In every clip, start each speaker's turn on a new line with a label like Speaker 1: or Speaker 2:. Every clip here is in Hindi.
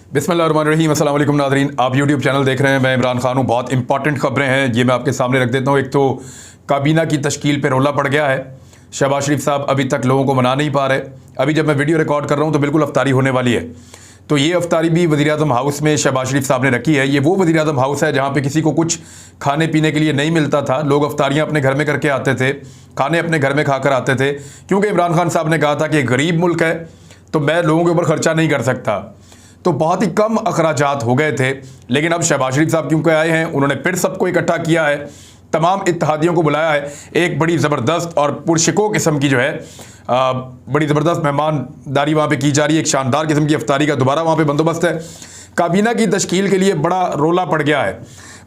Speaker 1: बिस्मिल्लाहिर्रहमानिर्रहीम। अस्सलाम वालेकुम नाज़रीन, आप यूट्यूब चैनल देख रहे हैं। मैं इमरान खान हूँ। बहुत इंपॉर्टेंट खबरें हैं, ये मैं आपके सामने रख देता हूँ। एक तो काबीना की तश्कील पे रोला पड़ गया है। शहबाज शरीफ साहब अभी तक लोगों को मना नहीं पा रहे। अभी जब मैं वीडियो रिकॉर्ड कर रहा हूँ तो बिल्कुल अफ्तारी होने वाली है। तो ये अफ्तारी भी वज़ीर-ए-आज़म हाउस में शहबाज शरीफ साहब ने रखी है। ये वो वज़ीर-ए-आज़म हाउस है जहाँ पे किसी को कुछ खाने पीने के लिए नहीं मिलता था। लोग अफ्तारियाँ अपने घर में करके आते थे, खाने अपने घर में खाकर आते थे, क्योंकि इमरान खान साहब ने कहा था कि गरीब मुल्क है तो मैं लोगों के ऊपर ख़र्चा नहीं कर सकता। तो बहुत ही कम अखराजात हो गए थे। लेकिन अब शहबाज शरीफ साहब क्योंकि आए हैं, उन्होंने फिर सबको इकट्ठा किया है, तमाम इत्तेहादियों को बुलाया है। एक बड़ी ज़बरदस्त और पुरशिको किस्म की जो है बड़ी ज़बरदस्त मेहमानदारी वहाँ पे की जा रही है। एक शानदार किस्म की अफ्तारी का दोबारा वहाँ पे बंदोबस्त है। काबीना की तश्कील के लिए बड़ा रोला पड़ गया है।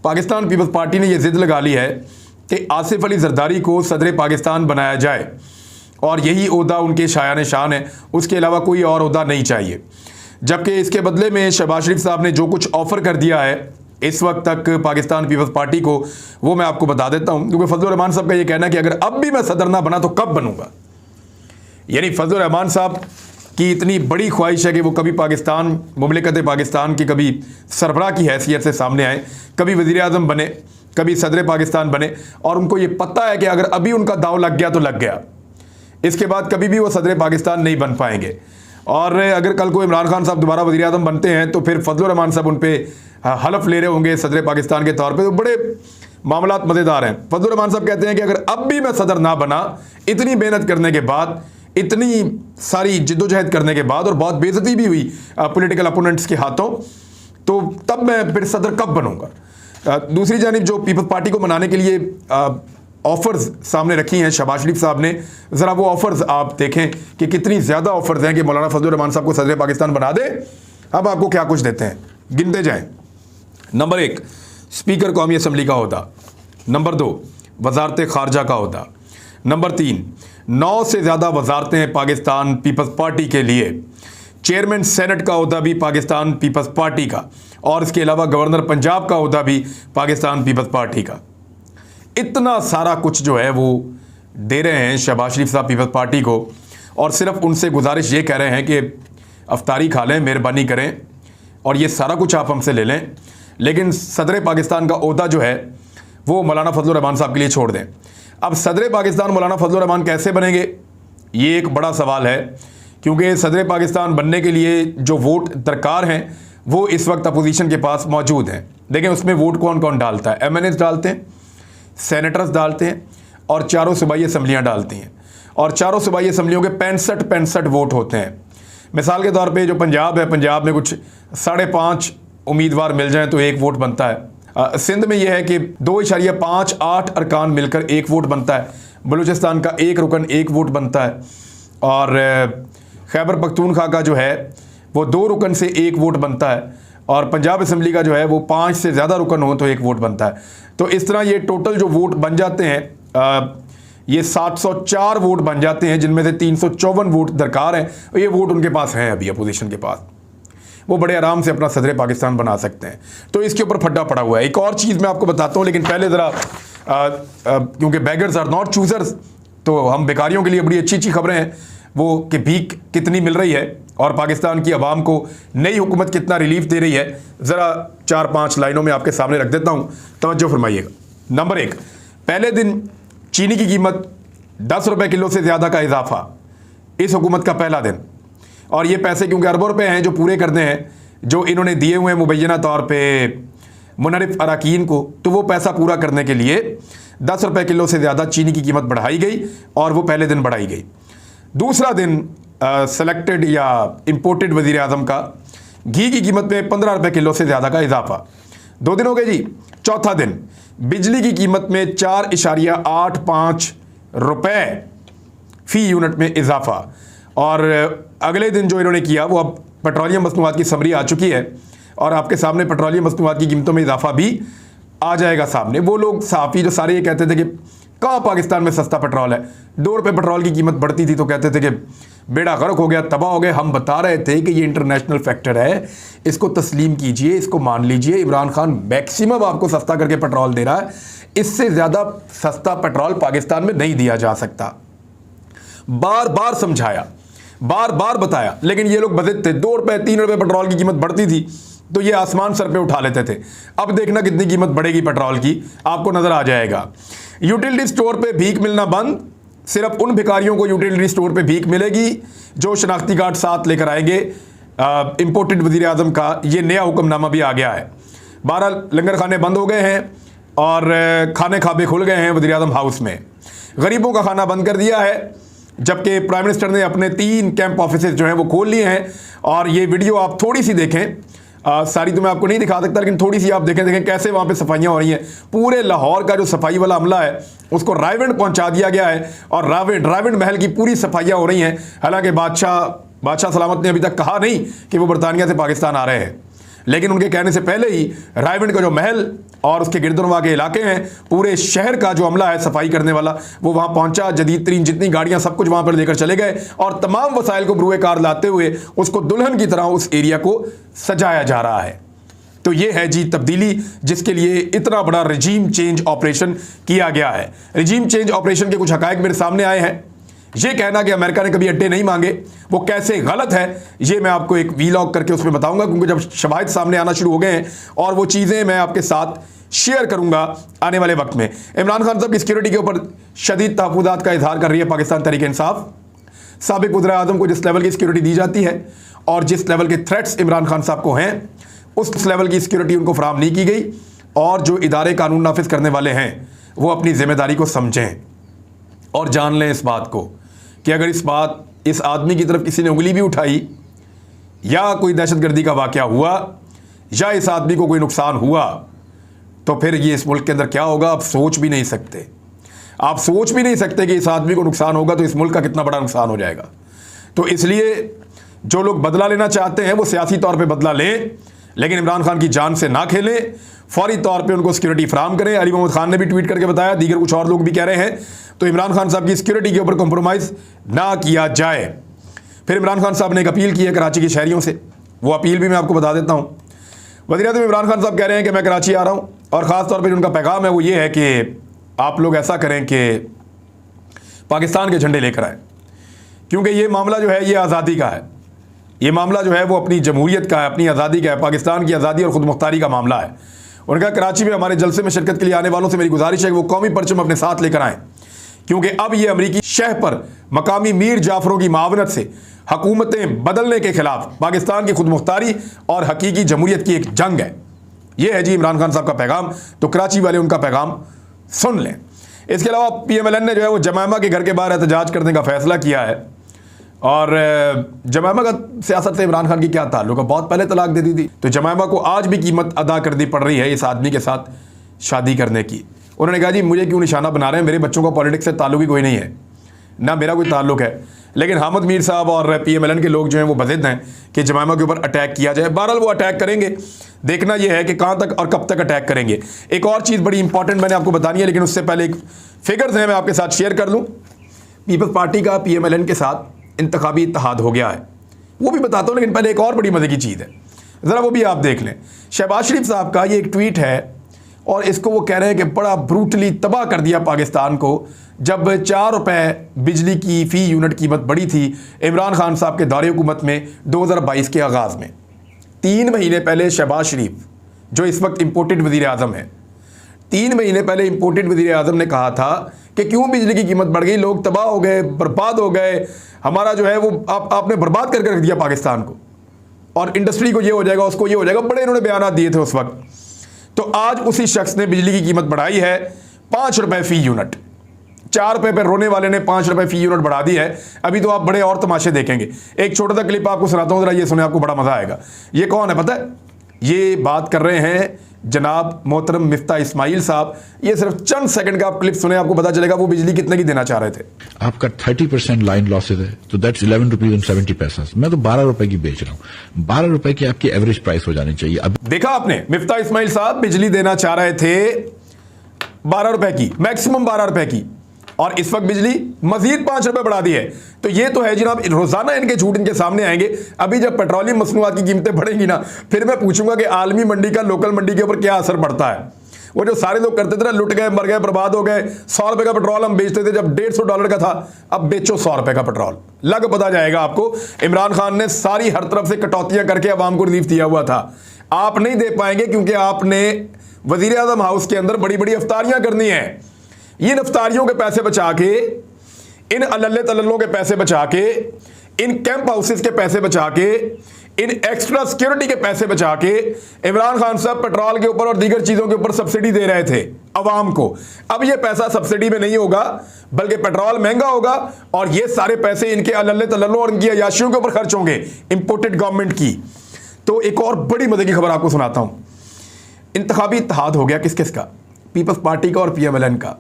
Speaker 1: पाकिस्तान पीपल्स पार्टी ने यह ज़िद लगा ली है कि आसिफ अली जरदारी को सदर पाकिस्तान बनाया जाए और यही ओहदा उनके शायान शान है, उसके अलावा कोई और ओहदा नहीं चाहिए। जबकि इसके बदले में शहबाज शरीफ साहब ने जो कुछ ऑफ़र कर दिया है इस वक्त तक पाकिस्तान पीपल्स पार्टी को, वो मैं आपको बता देता हूँ। क्योंकि फजलुर रहमान साहब का ये कहना है कि अगर अब भी मैं सदर ना बना तो कब बनूंगा। यानी फजलुर रहमान साहब की इतनी बड़ी ख्वाहिश है कि वो कभी पाकिस्तान, मुमलिकत पाकिस्तान की कभी सरबराह की हैसियत से सामने आए, कभी वज़ीर-ए-आज़म बने, कभी सदर पाकिस्तान बने। और उनको ये पता है कि अगर अभी उनका दाव लग गया तो लग गया, इसके बाद कभी भी वो सदर पाकिस्तान नहीं बन पाएंगे। और अगर कल को इमरान खान साहब दोबारा वज़ीर-ए-आज़म बनते हैं तो फिर फजलुर रहमान साहब उन पर हलफ ले रहे होंगे सदर पाकिस्तान के तौर पे। तो बड़े मामलात मज़ेदार हैं। फजलुर रहमान साहब कहते हैं कि अगर अब भी मैं सदर ना बना, इतनी मेहनत करने के बाद, इतनी सारी जिद्दोजहद करने के बाद, और बहुत बेइज्जती भी हुई पॉलिटिकल अपोनेंट्स के हाथों, तो तब मैं फिर सदर कब बनूंगा। दूसरी जानिब जो पीपल्स पार्टी को मनाने के लिए ऑफ़र्स सामने रखी हैं शहबाज शरीफ साहब ने, ज़रा वो ऑफ़र्स आप देखें कि कितनी ज़्यादा ऑफ़र्स हैं कि मौलाना फजलुर रहमान साहब को सदर पाकिस्तान बना दे। अब आपको क्या कुछ देते हैं, गिनते जाएं। नंबर 1, स्पीकर कौमी असम्बली का ओहदा। नंबर 2, वजारत खारजा का ओहदा। नंबर 3, 9 से ज़्यादा वजारतें हैं पाकिस्तान पीपल्स पार्टी के लिए। चेयरमैन सेनेट का ओहदा भी पाकिस्तान पीपल्स पार्टी का, और इसके अलावा गवर्नर पंजाब का ओहदा भी पाकिस्तान पीपल्स पार्टी का। इतना सारा कुछ जो है वो दे रहे हैं शहबाज शरीफ साहब पीपल्स पार्टी को, और सिर्फ उनसे गुजारिश ये कह रहे हैं कि अफ्तारी खा लें, मेहरबानी करें और ये सारा कुछ आप हमसे ले लें। लेकिन सदर पाकिस्तान का ओहदा जो है वो मौलाना फजलुर रहमान साहब के लिए छोड़ दें। अब सदर पाकिस्तान मौलाना फजलुर रहमान कैसे बनेंगे, ये एक बड़ा सवाल है। क्योंकि सदर पाकिस्तान बनने के लिए जो वोट दरकार हैं वो इस वक्त अपोजिशन के पास मौजूद हैं। देखें उसमें वोट कौन कौन डालता है। MNAs डालते हैं, सेनेटर्स डालते हैं, और चारों सूबाई असम्बलियाँ डालती हैं। और चारों सूबाई असम्बलियों के 65 वोट होते हैं। मिसाल के तौर पे जो पंजाब है, पंजाब में कुछ 5.5 उम्मीदवार मिल जाएं तो 1 वोट बनता है। सिंध में यह है कि 2.58 अरकान मिलकर 1 वोट बनता है। बलूचिस्तान का 1 रुकन 1 वोट बनता है। और खैबर पख्तूनख्वा का जो है वो 2 रुकन से 1 वोट बनता है। और पंजाब असम्बली का जो है वो 5 से ज़्यादा रुकन हो तो 1 वोट बनता है। तो इस तरह ये टोटल जो वोट बन जाते हैं, ये 704 वोट बन जाते हैं, जिनमें से 354 वोट दरकार हैं। और ये वोट उनके पास हैं अभी अपोजिशन के पास, वो बड़े आराम से अपना सदर पाकिस्तान बना सकते हैं। तो इसके ऊपर फड्डा पड़ा हुआ है। एक और चीज़ मैं आपको बताता हूँ, लेकिन पहले ज़रा क्योंकि बेगर्स आर नॉट चूज़र्स, तो हम बेकारियों के लिए बड़ी अच्छी अच्छी खबरें हैं वो कि भीख कितनी मिल रही है और पाकिस्तान की आवाम को नई हुकूमत कितना रिलीफ दे रही है। ज़रा 4-5 लाइनों में आपके सामने रख देता हूँ, तवज्जो फरमाइएगा। नंबर 1, पहले दिन चीनी की कीमत 10 रुपये किलो से ज़्यादा का इजाफा, इस हुकूमत का पहला दिन। और ये पैसे क्योंकि अरबों रुपये हैं जो पूरे करने हैं, जो इन्होंने दिए हुए हैं मुबैना तौर पर मुनरिफ अरकान को, तो वो पैसा पूरा करने के लिए 10 रुपये किलो से ज़्यादा चीनी की कीमत बढ़ाई गई, और वो पहले दिन बढ़ाई गई। दूसरा दिन सेलेक्टेड या इम्पोर्टेड वज़ीर-ए-आज़म का घी की कीमत में 15 रुपये किलो से ज़्यादा का इजाफा। 2 दिन हो गए जी। चौथा दिन बिजली की कीमत में 4.85 रुपये फ़ी यूनिट में इजाफा। और अगले दिन जो इन्होंने किया वो अब पेट्रोलियम मसनूआत की समरी आ चुकी है, और आपके सामने पेट्रोलियम मसनूआत की कीमतों में इजाफा भी आ जाएगा सामने। वो लोग सहाफ़ी जो सारे ये कहते थे कि कहाँ पाकिस्तान में सस्ता पेट्रोल है, 2 रुपये पेट्रोल की कीमत बढ़ती थी तो कहते थे कि बेड़ा गर्क हो गया, तबाह हो गया। हम बता रहे थे कि ये इंटरनेशनल फैक्टर है, इसको तस्लीम कीजिए, इसको मान लीजिए। इमरान खान मैक्सिमम आपको सस्ता करके पेट्रोल दे रहा है, इससे ज़्यादा सस्ता पेट्रोल पाकिस्तान में नहीं दिया जा सकता। बार बार समझाया। बार बार बताया, लेकिन ये लोग बजित थे। 2 रुपए 3 रुपए पेट्रोल की कीमत बढ़ती थी तो ये आसमान सर पे उठा लेते थे। अब देखना कितनी कीमत बढ़ेगी पेट्रोल की, आपको नजर आ जाएगा। यूटिलिटी स्टोर पे भीख मिलना बंद, सिर्फ उन भिखारियों को यूटिलिटी स्टोर पे भीख मिलेगी जो शनाख्ती कार्ड साथ लेकर आएंगे। इंपोर्टेड वजीर आजम का ये नया हुक्मनामा भी आ गया है। 12 लंगर खाने बंद हो गए हैं और खाने खाबे खुल गए हैं वजीर आजम हाउस में। गरीबों का खाना बंद कर दिया है, जबकि प्राइम मिनिस्टर ने अपने 3 कैंप ऑफिस जो हैं वो खोल लिए हैं। और ये वीडियो आप थोड़ी सी देखें, सारी तो मैं आपको नहीं दिखा सकता, लेकिन थोड़ी सी आप देखें कैसे वहाँ पे सफाइयाँ हो रही हैं। पूरे लाहौर का जो सफाई वाला अमला है उसको रायविंड पहुँचा दिया गया है और रायविंड महल की पूरी सफाइयाँ हो रही हैं। हालांकि बादशाह सलामत ने अभी तक कहा नहीं कि वो बरतानिया से पाकिस्तान आ रहे हैं, लेकिन उनके कहने से पहले ही रायविंड का जो महल और उसके गिरदुनवा के इलाके हैं, पूरे शहर का जो अमला है सफाई करने वाला, वो वहाँ पहुँचा। जदीद तरीन जितनी गाड़ियाँ सब कुछ वहाँ पर लेकर चले गए और तमाम वसाइल को बरूए कार लाते हुए उसको दुल्हन की तरह उस एरिया को सजाया जा रहा है। तो ये है जी तब्दीली, जिसके लिए इतना बड़ा रजीम चेंज ऑपरेशन किया गया है। रजीम चेंज ऑपरेशन के कुछ हकायक मेरे सामने आए हैं। ये कहना कि अमेरिका ने कभी अड्डे नहीं मांगे वो कैसे गलत है, ये मैं आपको एक वीलॉग करके उसमें बताऊंगा, क्योंकि जब शवाहिद सामने आना शुरू हो गए हैं और वो चीज़ें मैं आपके साथ शेयर करूंगा आने वाले वक्त में। इमरान खान साहब की सिक्योरिटी के ऊपर शदीद तहफ़्फ़ुज़ात का इजहार कर रही है पाकिस्तान तहरीक इंसाफ। साबिक़ वज़ीर आज़म को जिस लेवल की सिक्योरिटी दी जाती है और जिस लेवल के थ्रेट्स इमरान खान साहब को हैं, उस लेवल की सिक्योरिटी उनको फराहम नहीं की गई। और जो इदारे कानून नाफिज करने वाले हैं वो अपनी जिम्मेदारी को समझें और जान लें इस बात को कि अगर इस आदमी की तरफ किसी ने उंगली भी उठाई या कोई दहशतगर्दी का वाक़या हुआ या इस आदमी को कोई नुकसान हुआ तो फिर ये इस मुल्क के अंदर क्या होगा आप सोच भी नहीं सकते। आप सोच भी नहीं सकते कि इस आदमी को नुकसान होगा तो इस मुल्क का कितना बड़ा नुकसान हो जाएगा। तो इसलिए जो लोग बदला लेना चाहते हैं वो सियासी तौर पर बदला लें, लेकिन इमरान खान की जान से ना खेलें। फौरी तौर पे उनको सिक्योरिटी फराहम करें। अली मोहम्मद खान ने भी ट्वीट करके बताया, दीगर कुछ और लोग भी कह रहे हैं, तो इमरान खान साहब की सिक्योरिटी के ऊपर कॉम्प्रोमाइज़ ना किया जाए। फिर इमरान खान साहब ने एक अपील की है कराची के शहरियों से, वो अपील भी मैं आपको बता देता हूँ। वज़ीर-ए-आज़म इमरान खान साहब कह रहे हैं कि मैं कराची आ रहा हूँ और ख़ास तौर पर जो उनका पैगाम है वो ये है कि आप लोग ऐसा करें कि पाकिस्तान के झंडे लेकर आए, क्योंकि ये मामला जो है ये आज़ादी का है। ये मामला जो है वो अपनी जमहूरियत का है, अपनी आज़ादी का है, पाकिस्तान की आज़ादी और ख़ुद मुख्तारी का मामला है। उनका कराची में हमारे जलसे में शिरकत के लिए आने वालों से मेरी गुजारिश है कि वो कौमी परचम अपने साथ लेकर आएँ, क्योंकि अब ये अमरीकी शह पर मकामी मीर जाफरों की मावनत से हुकूमतें बदलने के खिलाफ पाकिस्तान की खुद मुख्तारी और हकीकी जमहूरियत की एक जंग है। ये है जी इमरान खान साहब का पैगाम, तो कराची वाले उनका पैगाम सुन लें। इसके अलावा PMLN ने जो है वो जमायमा के घर के बाहर एहतजाज करने का फैसला किया है। और जमायमा का सियासत से इमरान खान की क्या ताल्लुक है, बहुत पहले तलाक दे दी थी, तो जमायमा को आज भी कीमत अदा करनी पड़ रही है इस आदमी के साथ शादी करने की। उन्होंने कहा जी मुझे क्यों निशाना बना रहे हैं, मेरे बच्चों का पॉलिटिक्स से ताल्लुक ही कोई नहीं है, ना मेरा कोई ताल्लुक है। लेकिन हामिद मीर साहब और PMLN के लोग जो हैं वो बज़िद हैं कि जमायमा के ऊपर अटैक किया जाए। बहरहाल वो अटैक करेंगे, देखना यह है कि कहाँ तक और कब तक अटैक करेंगे। एक और चीज़ बड़ी इंपॉर्टेंट मैंने आपको बतानी है, लेकिन उससे पहले एक फिगर्स हैं मैं आपके साथ शेयर कर लूँ। पीपल्स पार्टी का PMLN के साथ इंतखाबी इत्तेहाद हो गया है, वो भी बताता हूँ, लेकिन पहले एक और बड़ी मज़े की चीज़ है, ज़रा वो भी आप देख लें। शहबाज शरीफ साहब का ये एक ट्वीट है और इसको वो कह रहे हैं कि बड़ा ब्रूटली तबाह कर दिया पाकिस्तान को। जब 4 रुपए बिजली की फ़ी यूनिट कीमत बढ़ी थी इमरान खान साहब के दौरे हुकूमत में 2022 के आगाज़ में, 3 महीने पहले शहबाज शरीफ जो इस वक्त इम्पोर्टेड वज़ीर आज़म है, 3 महीने पहले इम्पोर्टेड वज़ीर आज़म ने कहा था कि क्यों बिजली की कीमत बढ़ गई, लोग तबाह हो गए, बर्बाद हो गए, हमारा जो है वो आपने बर्बाद करके रख दिया पाकिस्तान को, और इंडस्ट्री को ये हो जाएगा, उसको ये हो जाएगा, बड़े इन्होंने बयान दिए थे उस वक्त। तो आज उसी शख्स ने बिजली की कीमत बढ़ाई है 5 रुपए फ़ी यूनिट। 4 रुपए पर रोने वाले ने 5 रुपए फ़ी यूनिट बढ़ा दी है। अभी तो आप बड़े और तमाशे देखेंगे। एक छोटा सा क्लिप आपको सुनाता हूँ, जरा ये सुने, आपको बड़ा मजा आएगा। ये कौन है पता है? ये बात कर रहे हैं जनाब मोहतरम मिफ्ता इस्माइल साहब। ये सिर्फ चंद सेकंड का आप क्लिप सुने, आपको पता चलेगा वो बिजली कितने की देना चाह रहे थे।
Speaker 2: आपका 30% लाइन लॉसेज है, तो दैट्स 11 रुपीज एंड 70 पैसा। मैं तो 12 रुपए की बेच रहा हूँ। 12 रुपए की आपकी एवरेज प्राइस हो जानी चाहिए। अब
Speaker 1: देखा आपने, मिफ्ता इस्माइल साहब बिजली देना चाह रहे थे 12 रुपए की, मैक्सिमम 12 रुपए की, और इस वक्त बिजली मजीद 5 रुपए बढ़ा दी है। तो ये तो है जनाब, रोजाना इनके झूठ इनके सामने आएंगे। अभी जब पेट्रोलियम मसनूआत की कीमतें बढ़ेंगी ना, फिर मैं पूछूंगा कि आलमी मंडी का लोकल मंडी के ऊपर क्या असर पड़ता है। वो जो सारे लोग करते थे ना, लुट गए, मर गए, बर्बाद हो गए, 100 रुपए का पेट्रोल हम बेचते थे जब $150 का था, अब बेचो 100 रुपए का पेट्रोल, लग पता जाएगा आपको। इमरान खान ने सारी हर तरफ से कटौतियां करके अवाम को रिलीफ दिया हुआ था। आप नहीं दे पाएंगे क्योंकि आपने वजीर आजम हाउस के अंदर बड़ी बड़ी अफ्तारियां करनी है। इन अफ्तारियों के पैसे बचा के, इन अल्ले तल्लों के पैसे बचा के, इन कैंप हाउसेस के पैसे बचा के, इन एक्स्ट्रा सिक्योरिटी के पैसे बचा के इमरान खान साहब पेट्रोल के ऊपर और दीगर चीजों के ऊपर सब्सिडी दे रहे थे अवाम को। अब ये पैसा सब्सिडी में नहीं होगा, बल्कि पेट्रोल महंगा होगा और ये सारे पैसे इनके अल्ले तल्लों और इनकी अयाशियों के ऊपर खर्च होंगे, इंपोर्टेड गवर्नमेंट की। तो एक और बड़ी मजे की खबर आपको सुनाता हूं। इंतखाबी इत्तेहाद हो गया किस किस का, पीपल्स पार्टी का और PMLN का।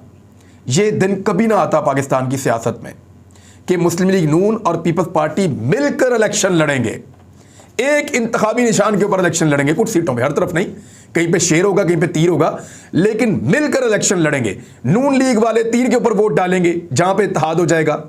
Speaker 1: ये दिन कभी ना आता पाकिस्तान की सियासत में कि मुस्लिम लीग नून और पीपल्स पार्टी मिलकर इलेक्शन लड़ेंगे, एक इंतखाबी निशान के ऊपर इलेक्शन लड़ेंगे, कुछ सीटों पे, हर तरफ नहीं, कहीं पे शेर होगा, कहीं पे तीर होगा, लेकिन मिलकर इलेक्शन लड़ेंगे। नून लीग वाले तीर के ऊपर वोट डालेंगे जहां पे इत्तेहाद हो जाएगा,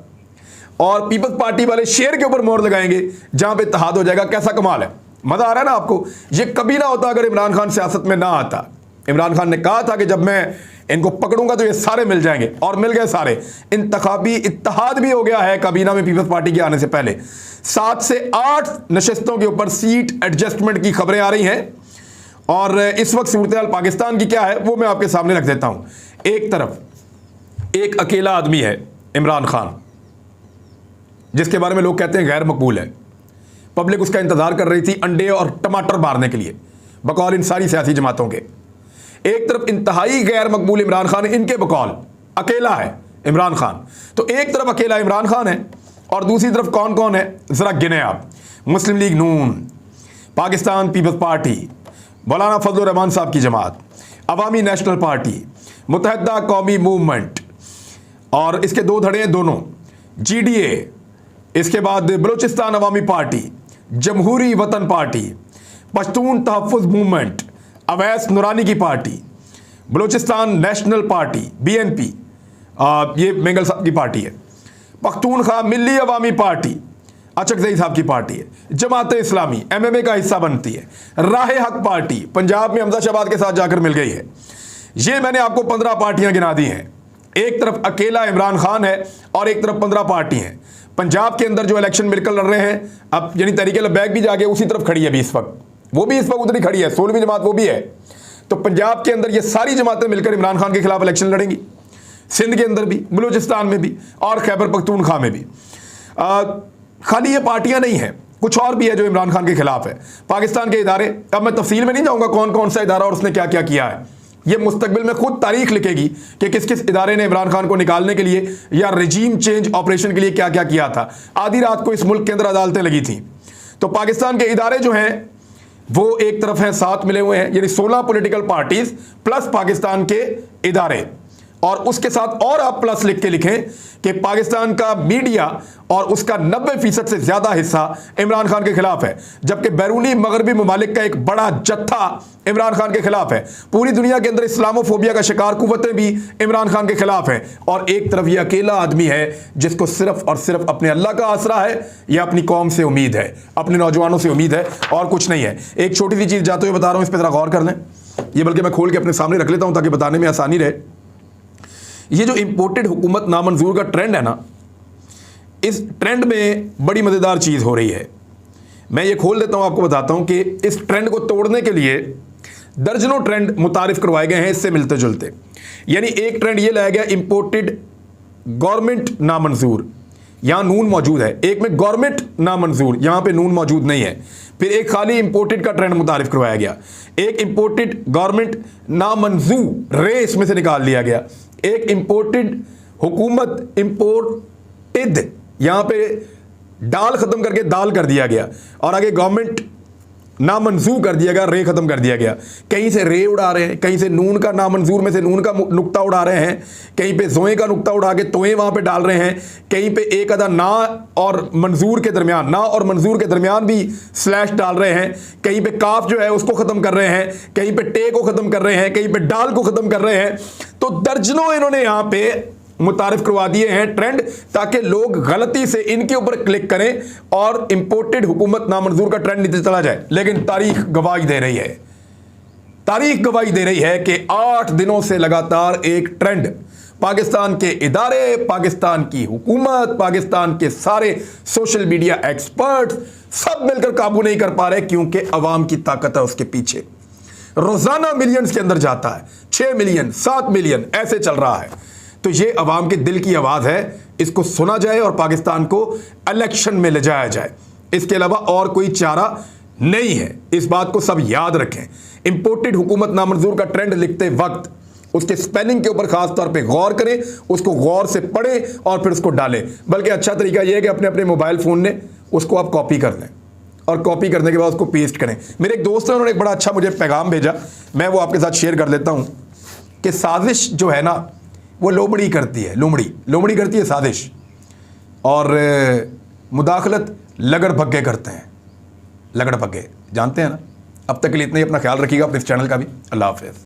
Speaker 1: और पीपल्स पार्टी वाले शेर के ऊपर मोहर लगाएंगे जहां पे इत्तेहाद हो जाएगा। कैसा कमाल है, मजा आ रहा है ना आपको। ये कभी ना होता अगर इमरान खान सियासत में ना आता। इमरान खान ने कहा था कि जब मैं इनको पकड़ूंगा तो ये सारे मिल जाएंगे, और मिल गए सारे। इंतखाबी इत्तेहाद भी हो गया है काबीना में पीपल्स पार्टी के आने से पहले। 7 से 8 नशिस्तों के ऊपर सीट एडजस्टमेंट की खबरें आ रही हैं, और इस वक्त सूरत पाकिस्तान की क्या है वो मैं आपके सामने रख देता हूं। एक तरफ एक अकेला आदमी है इमरान खान, जिसके बारे में लोग कहते हैं गैर मकबूल है। पब्लिक उसका इंतजार कर रही थी अंडे और टमाटर मारने के लिए, बकौल इन सारी सियासी जमातों के। एक तरफ इंतहाई गैर मकबूल इमरान खान, इनके बकौल अकेला है इमरान खान। तो एक तरफ अकेला इमरान खान है और दूसरी तरफ कौन कौन है जरा गिने आप। मुस्लिम लीग नून, पाकिस्तान पीपल्स पार्टी, मौलाना फजल रहमान साहब की जमात, अवामी नेशनल पार्टी, मुत्तहिदा कौमी मूवमेंट, और इसके 2 धड़े हैं दोनों, GDA, इसके बाद बलूचिस्तान अवामी पार्टी, जमहूरी वतन पार्टी, पश्तून तहफ़्फ़ुज़ मूवमेंट, अवैस नूरानी की party, Balochistan national party BNP, ये मेंगल साहब की पार्टी है, पख्तूनख्वा मिल्ली अवामी पार्टी अचकज़ई साहब की पार्टी है, जमात इस्लामी MMA का हिस्सा बनती है, राह हक पार्टी पंजाब में हमजा शहबाज के साथ जाकर मिल गई है। ये मैंने आपको 15 पार्टियां गिना दी हैं। एक तरफ अकेला इमरान खान है और एक तरफ 15 पार्टी हैं। पंजाब के अंदर जो इलेक्शन मिलकर लड़ रहे हैं, अब यानी तहरीक लब्बैक भी जाके उसी तरफ खड़ी है अभी इस वक्त, वो भी इस वक्त उधर ही खड़ी है, 16वीं जमात वो भी है। तो पंजाब के अंदर ये सारी जमातें मिलकर इमरान खान के खिलाफ इलेक्शन लड़ेंगी, सिंध के अंदर भी, बलूचिस्तान में भी और खैबर पख्तूनख्वा में भी। खाली ये पार्टियां नहीं हैं, कुछ और भी है जो इमरान खान के खिलाफ है। पाकिस्तान के इदारे, अब मैं तफसील में नहीं जाऊंगा कौन कौन सा इदारा और उसने क्या क्या किया है, ये मुस्तकबिल में खुद तारीख लिखेगी कि किस किस इदारे ने इमरान खान को निकालने के लिए या रजीम चेंज ऑपरेशन के लिए क्या क्या किया था। आधी रात को इस मुल्क के अंदर अदालतें लगी थी। तो पाकिस्तान के इदारे जो हैं वो एक तरफ हैं, साथ मिले हुए हैं, यानी 16 पॉलिटिकल पार्टीज प्लस पाकिस्तान के इदारे, और उसके साथ और आप प्लस लिख के लिखें कि पाकिस्तान का मीडिया और उसका 90% से ज्यादा हिस्सा इमरान खान के खिलाफ है, जबकि बैरूनी मगरबी ममालिक का एक बड़ा जत्था इमरान खान के खिलाफ है। पूरी दुनिया के अंदर इस्लामोफोबिया का शिकार कुव्वतें भी इमरान खान के खिलाफ हैं। और एक तरफ यह अकेला आदमी है जिसको सिर्फ और सिर्फ अपने अल्लाह का आसरा है या अपनी कौम से उम्मीद है, अपने नौजवानों से उम्मीद है, और कुछ नहीं है। एक छोटी सी चीज जाते हुए बता रहा हूं, इस पर जरा गौर कर लें, ये बल्कि मैं खोल के अपने सामने रख लेता हूं ताकि बताने में आसानी रहे। ये जो इंपोर्टेड हुकूमत नामंजूर का ट्रेंड है ना, इस ट्रेंड में बड़ी मज़ेदार चीज़ हो रही है। मैं ये खोल देता हूं, आपको बताता हूं कि इस ट्रेंड को तोड़ने के लिए दर्जनों ट्रेंड मुतारिफ करवाए गए हैं इससे मिलते जुलते। यानी एक ट्रेंड ये लाया गया, इंपोर्टेड गवर्नमेंट नामंजूर, यहां नून मौजूद है, एक में गवर्नमेंट नामंजूर, यहां पे नून मौजूद नहीं है। फिर एक खाली इंपोर्टेड का ट्रेंड मुतारिफ करवाया गया, एक इंपोर्टेड गवर्नमेंट नामंजूर रे इसमें से निकाल लिया गया, एक इंपोर्टेड हुकूमत इंपोर्टेड, यहां पे डाल खत्म करके दाल कर दिया गया, और आगे गवर्नमेंट नामंजूर कर दिया गया, रे खत्म कर दिया गया। कहीं से रे उड़ा रहे हैं, कहीं से नून का नामंजूर में से नून का नुक्ता उड़ा रहे हैं, कहीं पे जोए का नुक्ता उड़ा के तोए वहां पे डाल रहे हैं, कहीं पे एक आधा ना और मंजूर के दरमियान, ना और मंजूर के दरमियान भी स्लैश डाल रहे हैं, कहीं पे काफ जो है उसको खत्म कर रहे हैं, कहीं पे टे को खत्म कर रहे हैं, कहीं पे डाल को खत्म कर रहे हैं। तो दर्जनों इन्होंने यहां पे मुतारिफ करवा दिए हैं ट्रेंड, ताकि लोग गलती से इनके ऊपर क्लिक करें और इंपोर्टेड हुकूमत नामंजूर का ट्रेंड नीचे चला जाए। लेकिन तारीख गवाही दे रही है तारीख गवाही दे रही है कि 8 दिनों से लगातार एक ट्रेंड पाकिस्तान के इदारे, पाकिस्तान की हुकूमत, पाकिस्तान के सारे सोशल मीडिया एक्सपर्ट सब मिलकर काबू नहीं कर पा रहे, क्योंकि अवाम की ताकत है उसके पीछे। रोजाना मिलियंस के अंदर जाता है, 6 मिलियन 7 मिलियन ऐसे चल रहा है। तो ये अवाम के दिल की आवाज है, इसको सुना जाए और पाकिस्तान को इलेक्शन में ले जाया जाए। इसके अलावा और कोई चारा नहीं है, इस बात को सब याद रखें। इंपोर्टेड हुकूमत नामंजूर का ट्रेंड लिखते वक्त उसके स्पेलिंग के ऊपर खास तौर पे गौर करें, उसको गौर से पढ़ें और फिर उसको डालें। बल्कि अच्छा तरीका यह है कि अपने अपने मोबाइल फोन ने उसको आप कॉपी कर लें और कॉपी करने के बाद उसको पेस्ट करें। मेरे एक दोस्त ने, उन्होंने एक बड़ा अच्छा मुझे पैगाम भेजा, मैं वो आपके साथ शेयर कर देता हूं कि साजिश जो है ना वो लोमड़ी करती है, लोमड़ी करती है साजिश, और मुदाखलत लगड़ भग्गे करते हैं। लगड़ भग्गे जानते हैं ना। अब तक के लिए इतना ही, अपना ख्याल रखिएगा, अपने इस चैनल का भी। अल्लाह हाफ़िज़।